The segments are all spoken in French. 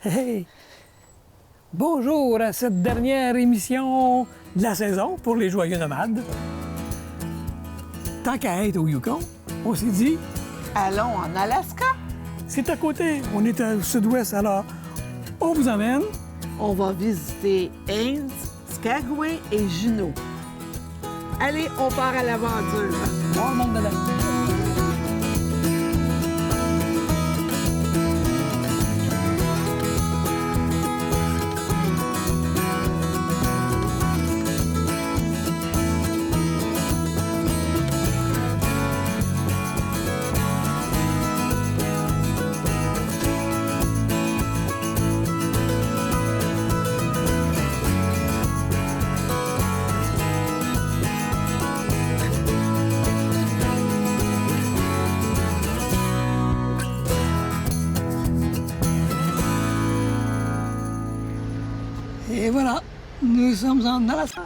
Hey! Bonjour à cette dernière émission de la saison pour les Joyeux Nomades. Tant qu'à être au Yukon, on s'est dit... Allons en Alaska. C'est à côté, on est au sud-ouest, alors on vous emmène. On va visiter Haines, Skagway et Juneau. Allez, on part à l'aventure. Bon, le monde dedans. Et voilà, nous sommes en Alaska.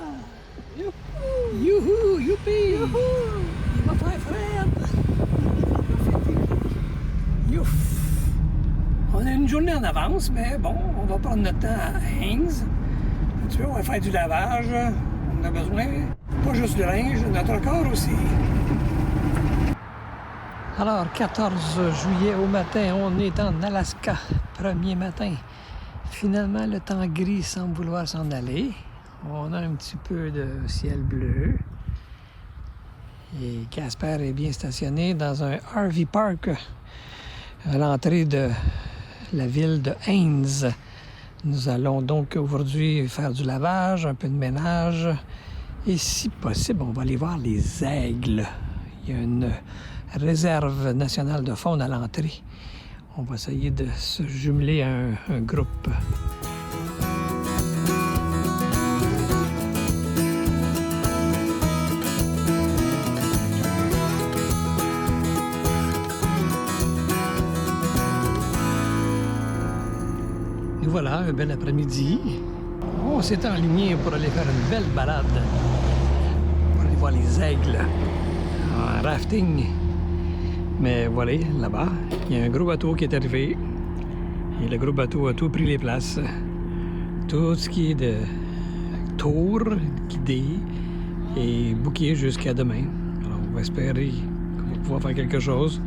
Youhou, youpi! Youhou! Il va faire frais! Youf! On a une journée en avance, mais bon, on va prendre notre temps à Haines. Tu vois, on va faire du lavage. On a besoin, pas juste de linge, notre corps aussi. Alors, 14 juillet au matin, on est en Alaska. Premier matin. Finalement, le temps gris semble vouloir s'en aller. On a un petit peu de ciel bleu. Et Casper est bien stationné dans un RV Park à l'entrée de la ville de Haines. Nous allons donc aujourd'hui faire du lavage, un peu de ménage. Et si possible, on va aller voir les aigles. Il y a une réserve nationale de faune à l'entrée. On va essayer de se jumeler à un groupe. Et voilà, un bel après-midi. On s'est enligné pour aller faire une belle balade. Pour aller voir les aigles en rafting. Mais voilà, là-bas, il y a un gros bateau qui est arrivé. Et le gros bateau a tout pris les places. Tout ce qui est de tour, guidé et booké jusqu'à demain. Alors, on va espérer qu'on va pouvoir faire quelque chose.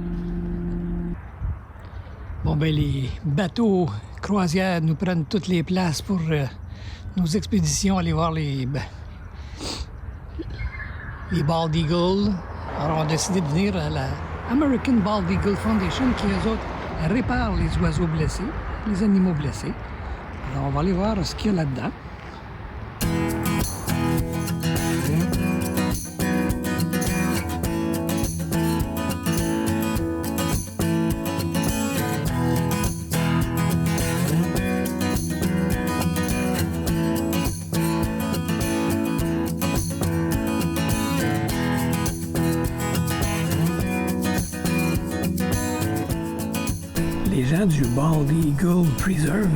Bon, ben les bateaux croisières nous prennent toutes les places pour nos expéditions, aller voir les Bald Eagle. Alors, on a décidé de venir à la American Bald Eagle Foundation qui, eux autres, répare les oiseaux blessés, les animaux blessés. Alors, on va aller voir ce qu'il y a là-dedans. Les gens du Bald Eagle Preserve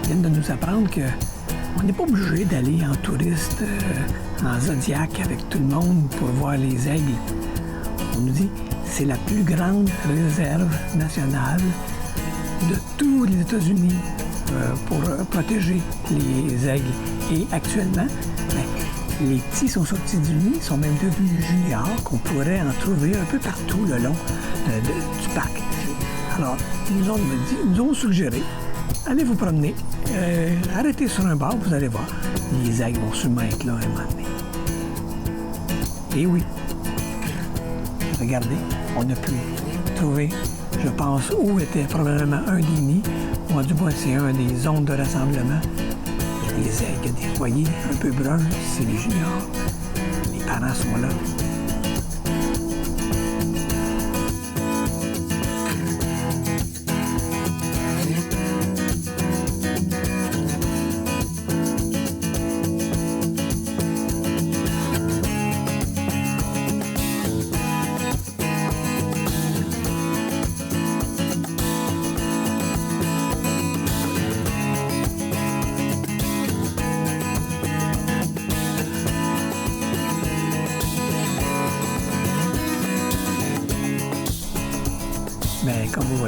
viennent de nous apprendre qu'on n'est pas obligé d'aller en touriste en Zodiac avec tout le monde pour voir les aigles. On nous dit que c'est la plus grande réserve nationale de tous les États-Unis pour protéger les aigles. Et actuellement, les petits sont sortis du nid, sont même devenus juniors, qu'on pourrait en trouver un peu partout le long du parc. Alors, ils nous ont suggéré, allez vous promener, arrêtez sur un bar, vous allez voir, les aigles vont sûrement être là un moment donné. Et oui, regardez, on a pu trouver, je pense, où était probablement un des nids, ou du moins c'est un des zones de rassemblement. Il y a des aigles, des foyers un peu bruns, c'est les juniors. Les parents sont là.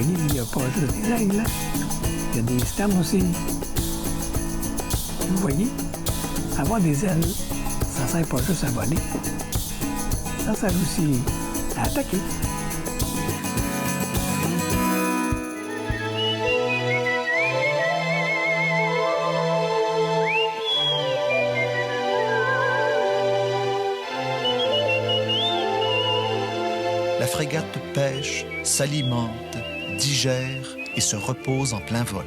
voyez, il n'y a pas juste des aigles. Il y a des sternes aussi. Vous voyez, avoir des ailes, ça ne sert pas juste à voler. Ça sert aussi à attaquer. La frégate pêche, s'alimente, digère et se repose en plein vol.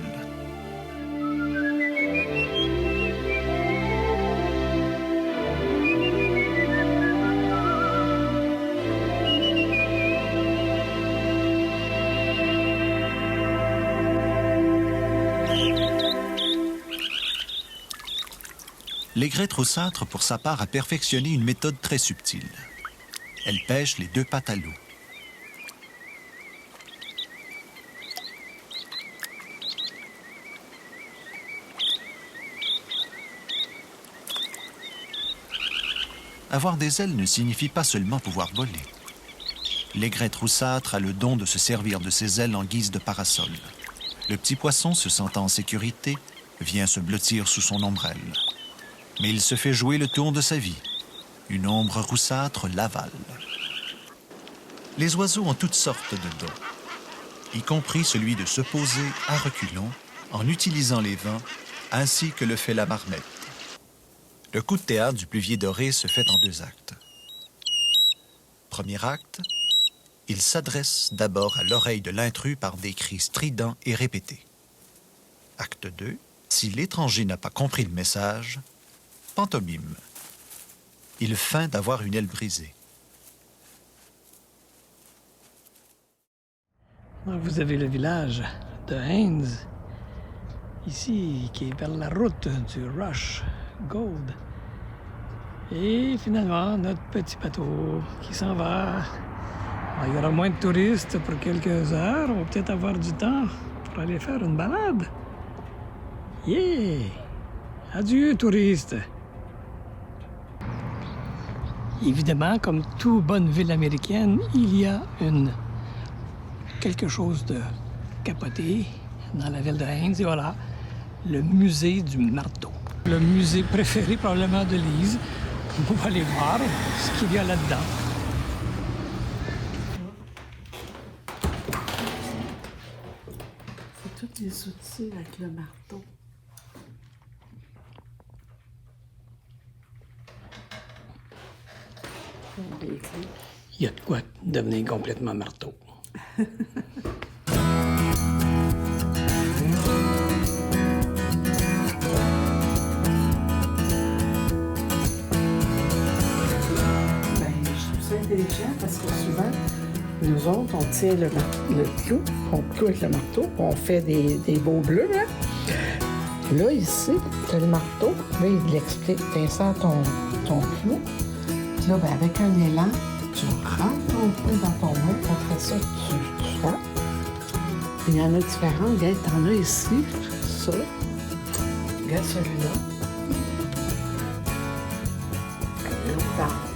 L'aigrette roussâtre, pour sa part, a perfectionné une méthode très subtile. Elle pêche les deux pattes à l'eau. Avoir des ailes ne signifie pas seulement pouvoir voler. L'aigrette roussâtre a le don de se servir de ses ailes en guise de parasol. Le petit poisson, se sentant en sécurité, vient se blottir sous son ombrelle. Mais il se fait jouer le tour de sa vie. Une ombre roussâtre l'avale. Les oiseaux ont toutes sortes de dons, y compris celui de se poser à reculons en utilisant les vents, ainsi que le fait la marmette. Le coup de théâtre du pluvier doré se fait en 2 actes. Premier acte, il s'adresse d'abord à l'oreille de l'intrus par des cris stridents et répétés. Acte 2, si l'étranger n'a pas compris le message, pantomime. Il feint d'avoir une aile brisée. Vous avez le village de Haines, ici, qui est vers la route du Rush Gold. Et finalement, notre petit bateau qui s'en va. Il y aura moins de touristes pour quelques heures. On va peut-être avoir du temps pour aller faire une balade. Yeah! Adieu, touristes! Évidemment, comme toute bonne ville américaine, il y a quelque chose de capoté dans la ville de Haines. Et voilà, le musée du marteau. Le musée préféré probablement de Lise. On va aller voir ce qu'il y a là-dedans. C'est tous les outils avec le marteau. Il y a de quoi devenir complètement marteau. Intelligent parce que souvent, nous autres, on tient le clou, on cloue avec le marteau, on fait des beaux bleus. Hein? Là, ici, tu as le marteau, là, il l'explique. Tu insères ton clou, puis là, ben, avec un élan, tu rentres ton clou dans ton main, après ça, tu frappes. Il y en a différents. Regarde, t'en as ici, ça. Regarde celui-là.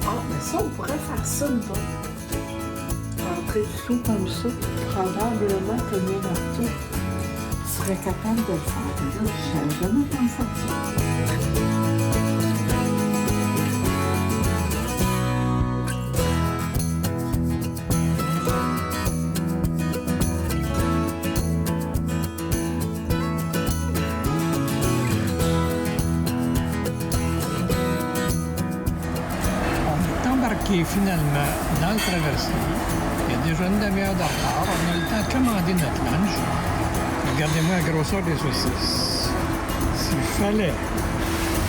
Ah, mais ça, on pourrait faire ça, nous autres. Rentrer le clou comme ça, probablement que le marteau serait capable de le faire. Je n'avais jamais pensé à ça. Et finalement, dans le traversier, il y a déjà une demi-heure de retard. On a le temps de commander notre lunch. Regardez-moi la grosseur des saucisses. S'il fallait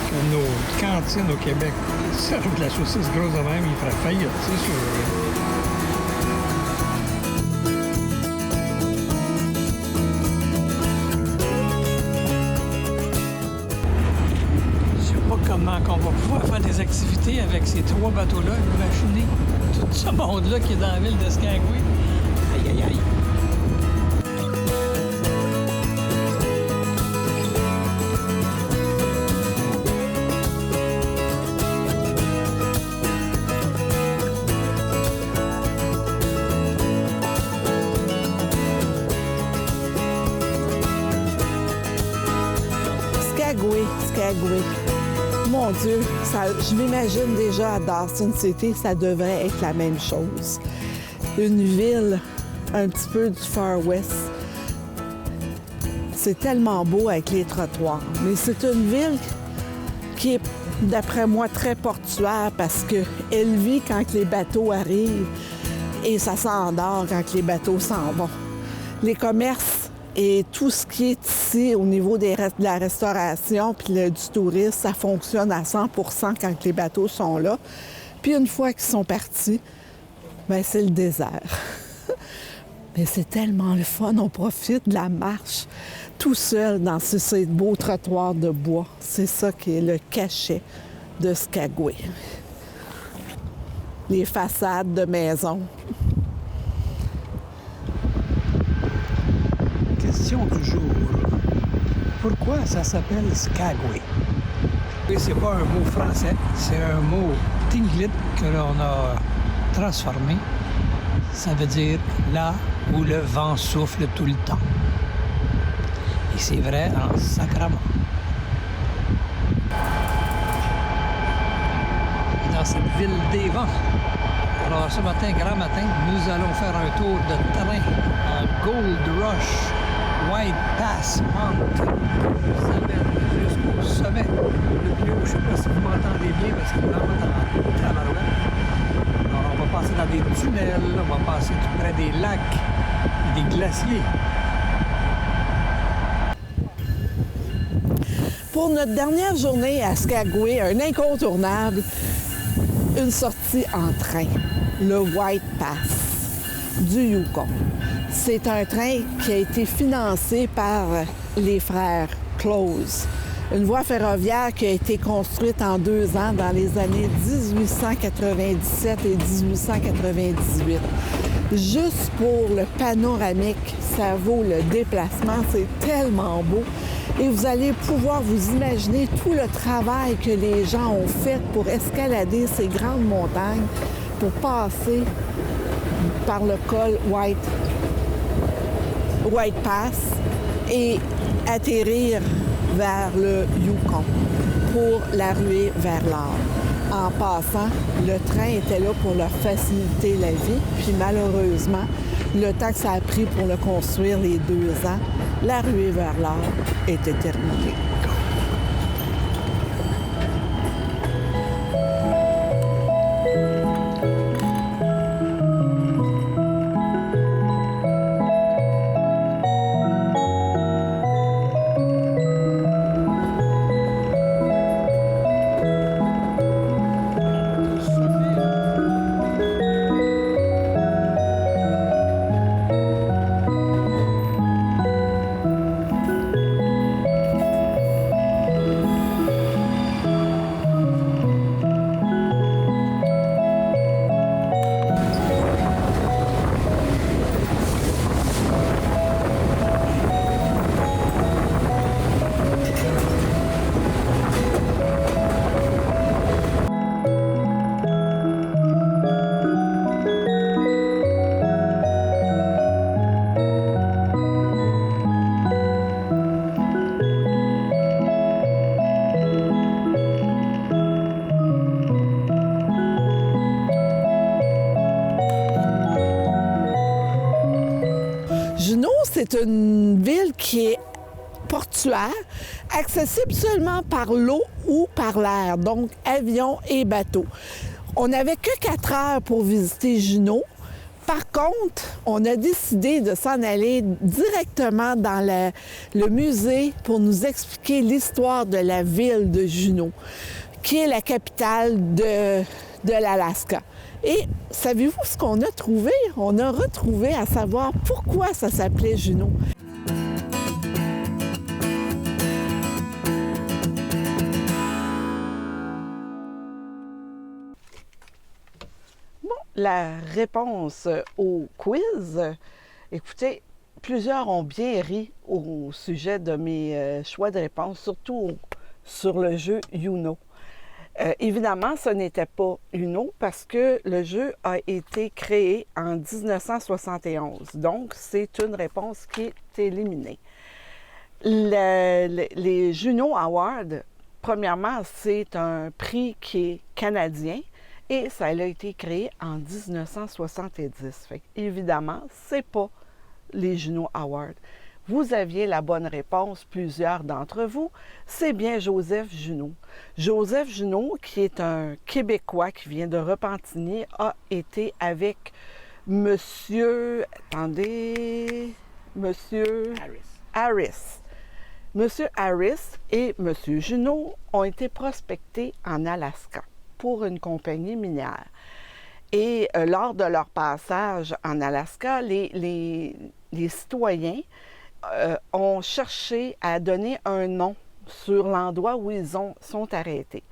que nos cantines au Québec servent de la saucisse grosse de même, ils feraient faillite, c'est sûr. Comment qu'on va pouvoir faire des activités avec ces 3 bateaux-là, imaginez tout ce monde-là qui est dans la ville de Skagway. Aïe, aïe, aïe. Skagway. Mon Dieu, je m'imagine déjà à Dawson City, ça devrait être la même chose. Une ville un petit peu du Far West. C'est tellement beau avec les trottoirs. Mais c'est une ville qui est, d'après moi, très portuaire parce qu'elle vit quand les bateaux arrivent et ça s'endort quand les bateaux s'en vont. Les commerces et tout ce qui est ici au niveau de la restauration puis du tourisme, ça fonctionne à 100 % quand les bateaux sont là. Puis une fois qu'ils sont partis, bien, c'est le désert. Mais c'est tellement le fun, on profite de la marche tout seul dans ces beaux trottoirs de bois. C'est ça qui est le cachet de Skagway. Les façades de maisons. Question du jour. Pourquoi ça s'appelle Skagway? C'est pas un mot français, c'est un mot tlingit que l'on a transformé. Ça veut dire là où le vent souffle tout le temps. Et c'est vrai en sacrament. Dans cette ville des vents. Alors ce matin, grand matin, nous allons faire un tour de train en Gold Rush White Pass Mountain. Ça mène jusqu'au sommet. Le plus haut, je ne sais pas si vous m'entendez bien parce que vous m'entendez en tabarouette. Alors on va passer dans des tunnels, on va passer tout près des lacs et des glaciers. Pour notre dernière journée à Skagway, un incontournable, une sortie en train, le White Pass du Yukon. C'est un train qui a été financé par les frères Close, une voie ferroviaire qui a été construite en 2 ans dans les années 1897 et 1898. Juste pour le panoramique, ça vaut le déplacement, c'est tellement beau. Et vous allez pouvoir vous imaginer tout le travail que les gens ont fait pour escalader ces grandes montagnes, pour passer par le col White Pass et atterrir vers le Yukon pour la ruée vers l'or. En passant, le train était là pour leur faciliter la vie, puis malheureusement, le temps que ça a pris pour le construire, les 2 ans, la ruée vers l'or était terminée. C'est une ville qui est portuaire, accessible seulement par l'eau ou par l'air, donc avion et bateau. On n'avait que 4 heures pour visiter Juneau. Par contre, on a décidé de s'en aller directement dans le musée pour nous expliquer l'histoire de la ville de Juneau, qui est la capitale de l'Alaska. Et savez-vous ce qu'on a trouvé? On a retrouvé à savoir pourquoi ça s'appelait Juneau. Bon, la réponse au quiz, écoutez, plusieurs ont bien ri au sujet de mes choix de réponse, surtout sur le jeu Uno. Évidemment, ce n'était pas Uno parce que le jeu a été créé en 1971. Donc, c'est une réponse qui est éliminée. Les Juno Awards, premièrement, c'est un prix qui est canadien et ça a été créé en 1970. Fait évidemment, c'est pas les Juno Awards. Vous aviez la bonne réponse, plusieurs d'entre vous. C'est bien Joseph Junot. Joseph Junot, qui est un Québécois qui vient de Repentigny, a été avec Monsieur... Attendez... Monsieur... Harris. Monsieur Harris et Monsieur Junot ont été prospectés en Alaska pour une compagnie minière. Et lors de leur passage en Alaska, les citoyens ont cherché à donner un nom sur l'endroit où ils sont arrêtés.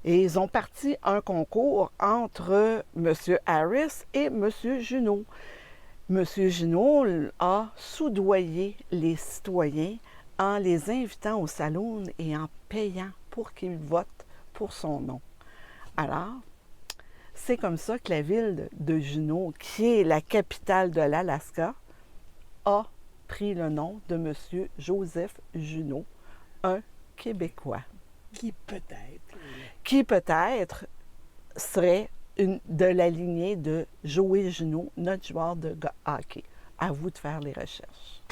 Et ils ont parti un concours entre M. Harris et M. Junot. M. Junot a soudoyé les citoyens en les invitant au salon et en payant pour qu'ils votent pour son nom. Alors, c'est comme ça que la ville de Juneau, qui est la capitale de l'Alaska, a pris le nom de M. Joseph Junot, un Québécois. Qui peut-être serait de la lignée de Joey Junot, notre joueur de hockey. À vous de faire les recherches.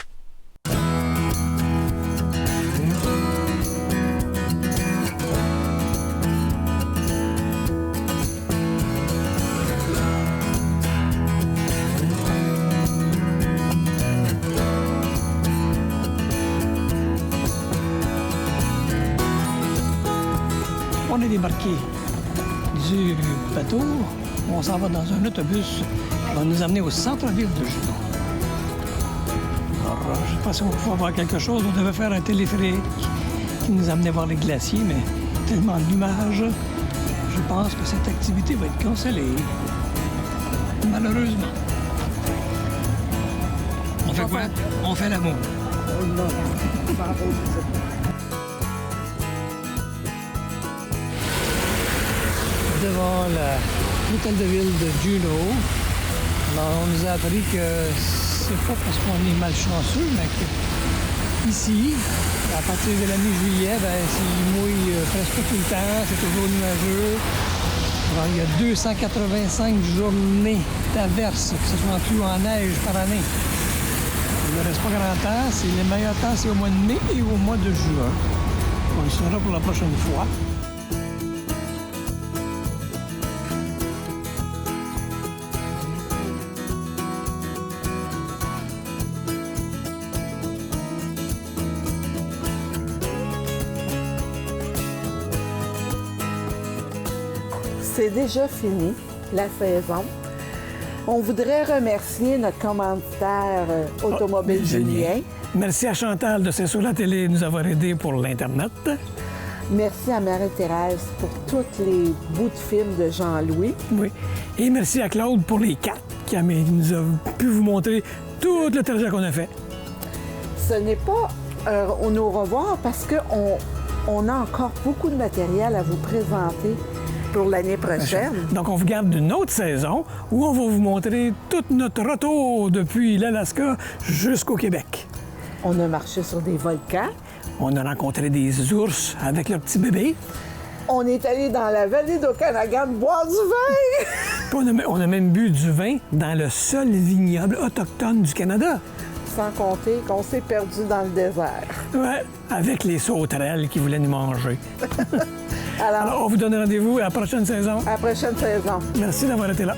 On est débarqué du bateau. On s'en va dans un autobus qui va nous amener au centre-ville de Juneau. Alors, je ne sais pas si on va pouvoir voir quelque chose. On devait faire un téléphérique qui nous amenait voir les glaciers, mais tellement de nuages, je pense que cette activité va être cancellée. Malheureusement. On fait quoi? On fait l'amour. Devant l'hôtel de ville de Juneau. Alors, on nous a appris que c'est pas parce qu'on est malchanceux, mais que ici, à partir de la mi-juillet, il mouille presque tout le temps, c'est toujours nuageux. Alors, il y a 285 journées d'averse, que ce soit inclus en neige par année. Il ne reste pas grand temps. Le meilleur temps, c'est au mois de mai et au mois de juin. On le saura pour la prochaine fois. C'est déjà fini, la saison. On voudrait remercier notre commanditaire Automobile Julien. Merci à Chantal de C'est sur la télé de nous avoir aidés pour l'Internet. Merci à Marie-Thérèse pour tous les bouts de films de Jean-Louis. Oui. Et merci à Claude pour les cartes qui nous a pu vous montrer tout le trajet qu'on a fait. Ce n'est pas au revoir parce qu'on a encore beaucoup de matériel à vous présenter pour l'année prochaine. Donc, on vous garde d'une autre saison où on va vous montrer tout notre retour depuis l'Alaska jusqu'au Québec. On a marché sur des volcans. On a rencontré des ours avec leurs petits bébés. On est allé dans la vallée d'Okanagan boire du vin. Puis on a même bu du vin dans le seul vignoble autochtone du Canada. Sans compter qu'on s'est perdu dans le désert. Oui, avec les sauterelles qui voulaient nous manger. Alors, on vous donne rendez-vous à la prochaine saison. À la prochaine saison. Merci d'avoir été là.